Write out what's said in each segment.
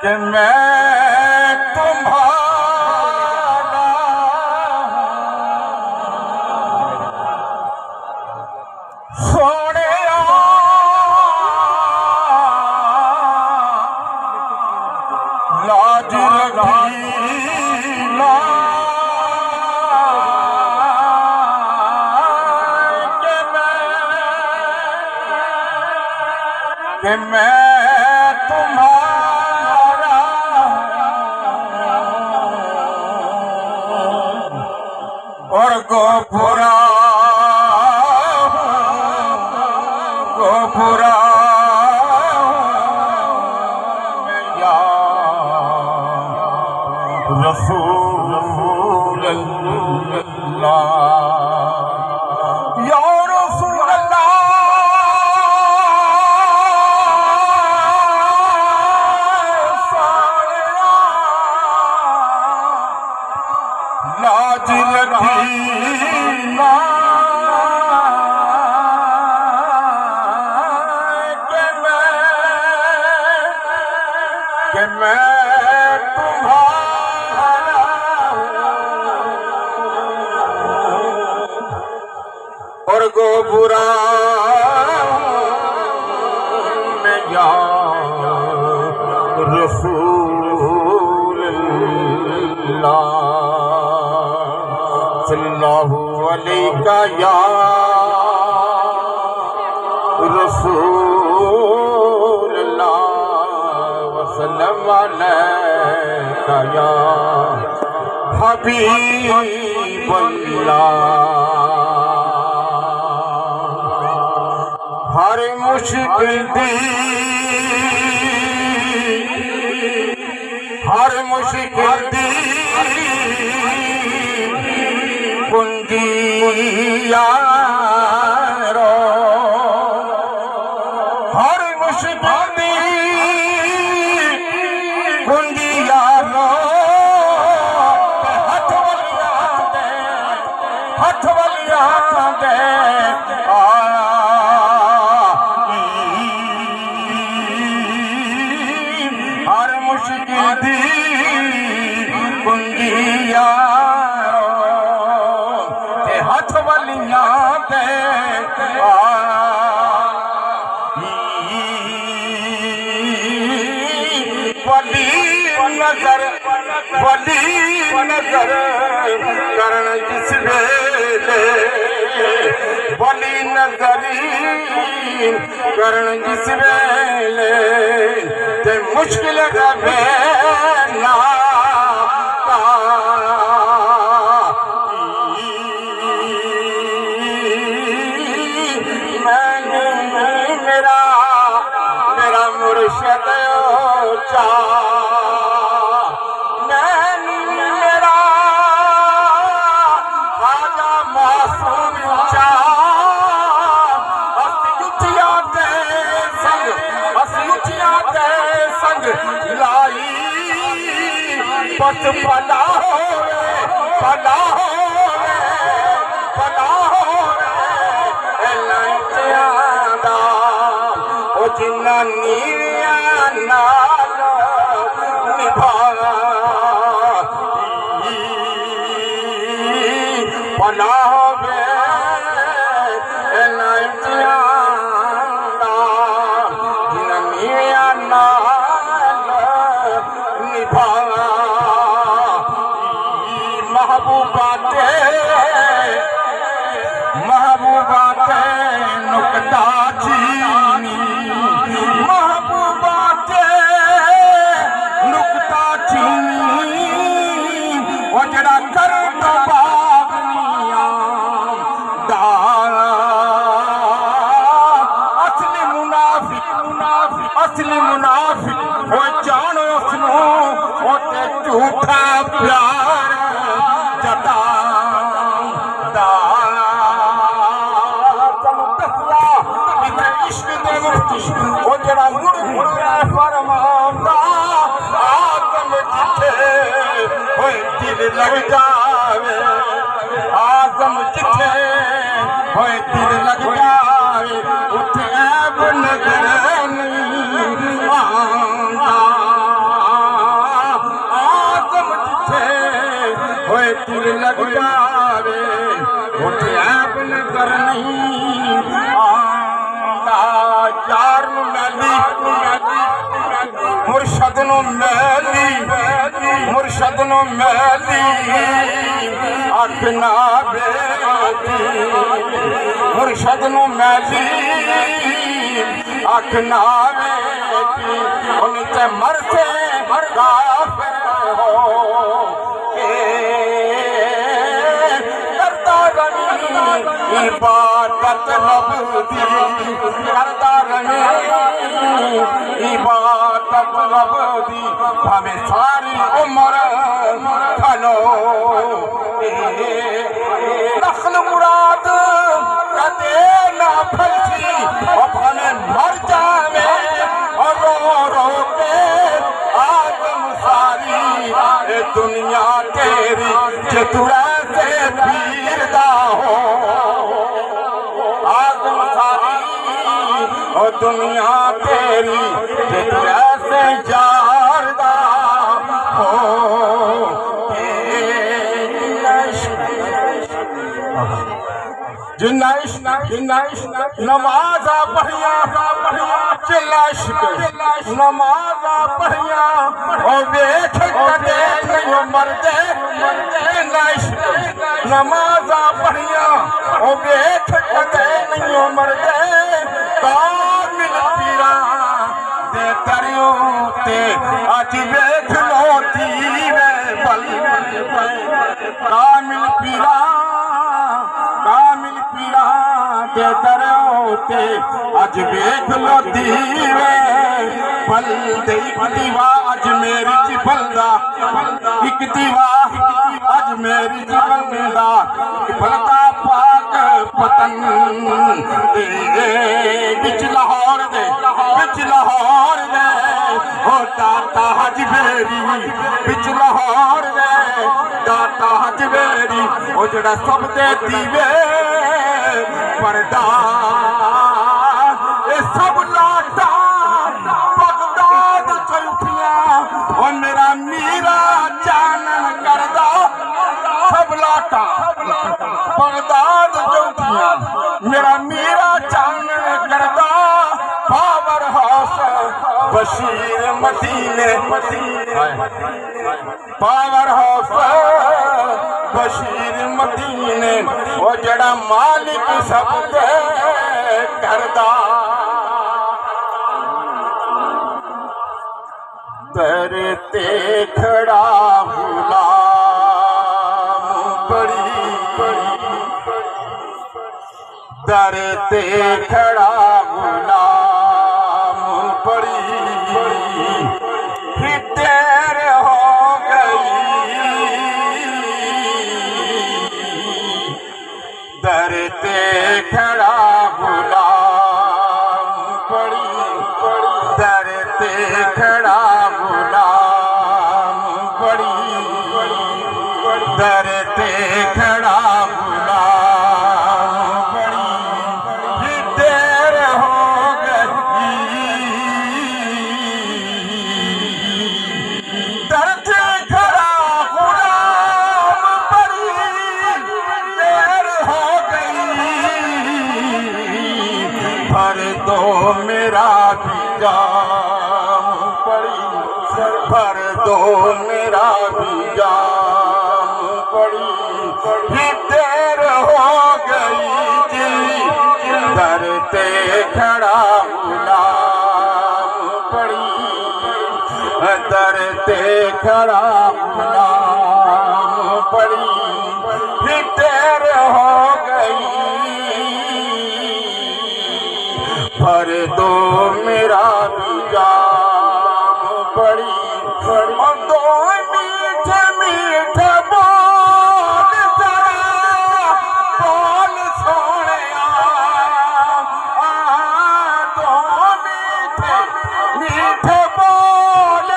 कि मैं तुम्हारा सोने लाज रखीला कि मैं तुम्हारा और गोपुरा गोपुरा या रसूल अल्लाह या रसूल अल्लाह लाज रखीला कि मैं तुम्हारा और गोपुरा में या रसूल अल्लाह सल्लल्लाहु अलैका या रसूल अल्लाह वसल्लम अलैका या हबीब अल्लाह। हर मुश्किल दी कुंजिया रो हर मुश्किल दी कुंजिया रो हथ वलिया दे हर मुश्किल दी कुंजिया हथ वलिया दे वली नजर करण जिस वेले वली नजरी करण जिस वेले ते मुश्किल रवे ना मेरा मुर्शद चा मेरा राजा मासूम चा असुचिया दे संग लाई बस भला जिन्ना नीरिया नाल निभाया भला होवे जिन्ना नीरिया नाल निभाया महबूबा ते नुकता चीनी महबूबा ते नुकता चीनी वो जरा कर तो बागनिया असली मुनाफिक वो जानो उसनू वो ते झूठा प्यार जता वो जरा फरमांदा आदम जिथे होए दिल लग जावे आदम जिथे होए दिल लग जावे उठे ऐब नजर नहीं आंदा जावे उठे ऐप नजर नहीं आंदा यार नू मैली मुर्शद नू मैली अख ना बेटी मुर्शद नू मैली अख ना बेटी उन ते मरसे काफिर हो करता रमी इबादत रब्दी करता रमी इबादत रब्दी भावे सारी उम्र खलो नखल मुराद कदे ना फलसी और भावे मर जावे और रो रो के आदम सारी दुनिया तेरी चतुरा से पीरदा हो आदम सारी और दुनिया तेरी चतुरा से जारदा हो जिन्नाइश नमाजा पढ़िया चिल्लाश नमाजा पढ़िया और वेख कदे नहीं मरदे जिन्नाइश नमाजा पढ़िया और वेख कदे नहीं मरदे कामिल पीरा दे तरियो ते अज वेख लो दीवे बल कामिल पीरा दे दरोते अज वेख लो दीवे पल दे दीवा अज मेरी च बलदा एक दीवा अज मेरी च बलदा बलदा पाक पतन बिच लाहौर दे ओ दाता हज मेरी बिच लाहौर दे दाता हज मेरी ओ जड़ा सब दे दीवे पर्दा ये सब लाटा बगदाद चौथिया और मेरा मीरा चानन करदा सब लाटा बगदाद चौथिया मेरा मीरा चानन करदा पावर हाउस बशीर मदीने पावर हाउस बशीर मदीने वो जड़ा मालिक सब करदा दर ते खड़ा गुलाम बड़ी दर ते खड़ा गुलाम बड़ी देर हो गई दर ते खड़ा गुलाम पड़ी दर ते खड़ा गुलाम पड़ी दर ते खड़ा गुलाम पड़ी देर हो गई दर ते खड़ा गुलाम पड़ी देर हो भर दो मेरा भी जाम पड़ी भर दो मेरा भी जाम पड़ी देर हो गई जी दर ते खड़ा गुलाम पड़ी दर ते खड़ा गुलाम पड़ी देर हो गई भर दो मेरा भी जाम पड़ी और दो मीठे मीठे बोल बोल सोने दो मीठे मीठे बोल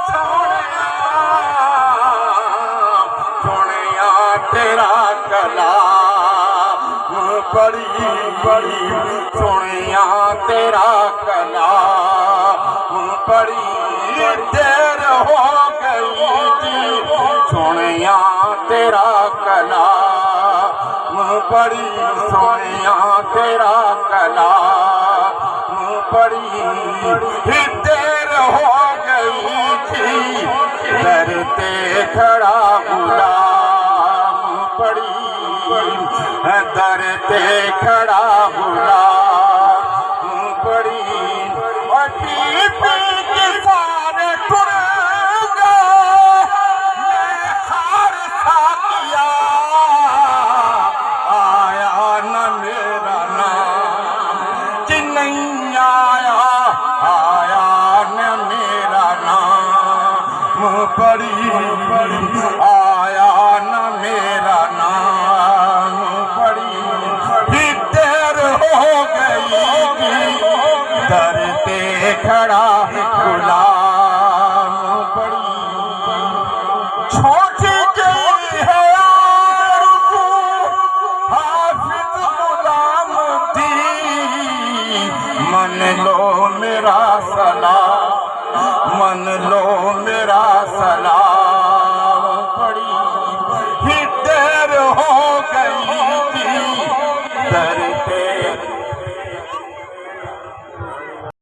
सोने तेरा कलाम बड़ी बड़ी सोनिया तेरा कलाम बड़ी देर हो गई जी सोनिया तेरा कलाम बड़ी सोनिया तेरा कलाम बड़ी ही देर हो गई थी दर ते खड़ा गुलाम बड़ी दर ते खड़ा गुलाम बड़ी और पी के सारे टुर गए मैं हार सा किया आया न मेरा नाम कि नहीं आया आया न मेरा नाम बड़ी आया न मेरा नाम बड़ी ही देर हो गई दर पे खड़ा गुलाम बड़ी छोटी गई है आरज़ू हाफिज गुलाम दी मन लो मेरा सलाम मन लो मेरा सलाम